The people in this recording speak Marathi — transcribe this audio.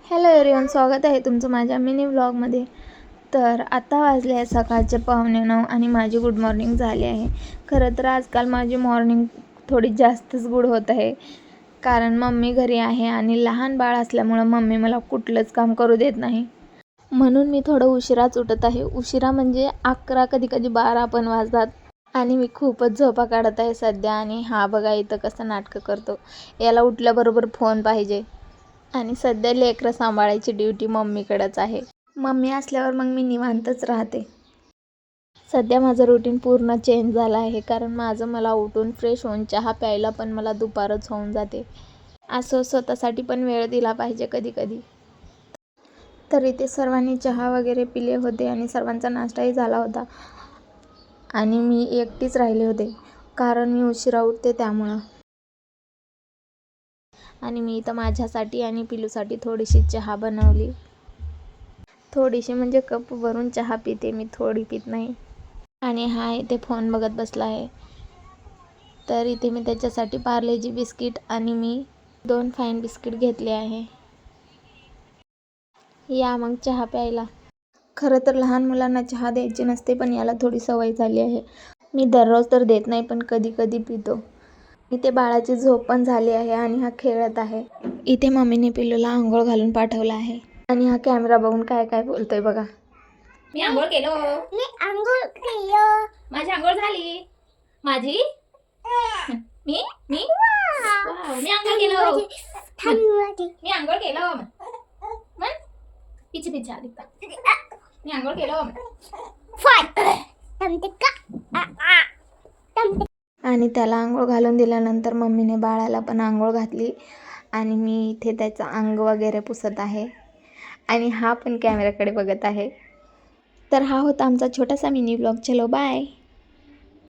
हॅलो एव्हरीवन, स्वागत आहे तुमचं माझ्या मिनी व्लॉगमध्ये. तर आता वाजले आहे सकाळचे 8:45 आणि माझी गुड मॉर्निंग झाली आहे. खरं तर आजकाल माझी मॉर्निंग थोडी जास्तच गुड होत आहे, कारण मम्मी घरी आहे आणि लहान बाळ असल्यामुळं मम्मी मला कुठलंच काम करू देत नाही. म्हणून मी थोडं उशिराच उठत आहे. उशिरा म्हणजे 11, कधी 12 पण वाजतात. आणि मी खूपच झोपा काढत आहे सध्या. आणि हा बघा इथं कसं नाटकं करतो. याला उठल्याबरोबर फोन पाहिजे. आणि सध्या लेकरं सांभाळायची ड्युटी मम्मीकडेच आहे. मम्मी असल्यावर मग मी निवांतच राहते. सध्या माझं रुटीन पूर्ण चेंज झालं आहे, कारण मला उठून फ्रेश होऊन चहा प्यायला पण मला दुपारच होऊन जाते. असं स्वतःसाठी पण वेळ दिला पाहिजे कधी कधी. तर इथे सर्वांनी चहा वगैरे पिले होते आणि सर्वांचा नाश्ताही झाला होता. आणि मी एकटीच राहिले होते, कारण मी उशिरा उठते त्यामुळं. आणि मी इथं माझ्यासाठी आणि पिलूसाठी थोडीशी चहा बनवली. थोडीशी म्हणजे कप भरून चहा पिते मी, थोडी पित नाही. आणि हा इथे फोन बघत बसला आहे. तर इथे मी त्याच्यासाठी पार्लेजी बिस्किट आणि मी 2 फाईन बिस्किट घेतले आहे. या मग चहा प्यायला. खरं तर लहान मुलांना चहा द्यायची नसते, पण याला थोडी सवय झाली आहे. मी दररोज तर देत नाही, पण कधी कधी पितो. इथे बाळाची झोप पण झाली आहे आणि हा खेळत आहे. इथे मम्मीने पिलूला आंघोळ घालून पाठवला आहे. आणि हा कॅमेरा बघून काय काय बोलतोय बघा. मी आंघोळ केलो. माझी आंघोळ झाली. माझी मी मी वाव, मी आंघोळ केलो. मी आंघोळ केलो. मन पिची पिची आली. मी आंघोळ केलो. आणि त्याला आंघोळ घालून दिल्यानंतर मम्मीने बाळाला पण आंघोळ घातली. आणि मी इथे त्याचं अंग वगैरे पुसत आहे. आणि हा पण कॅमेऱ्याकडे बघत आहे. तर हा होता आमचा छोटासा मिनी व्लॉग. चलो बाय.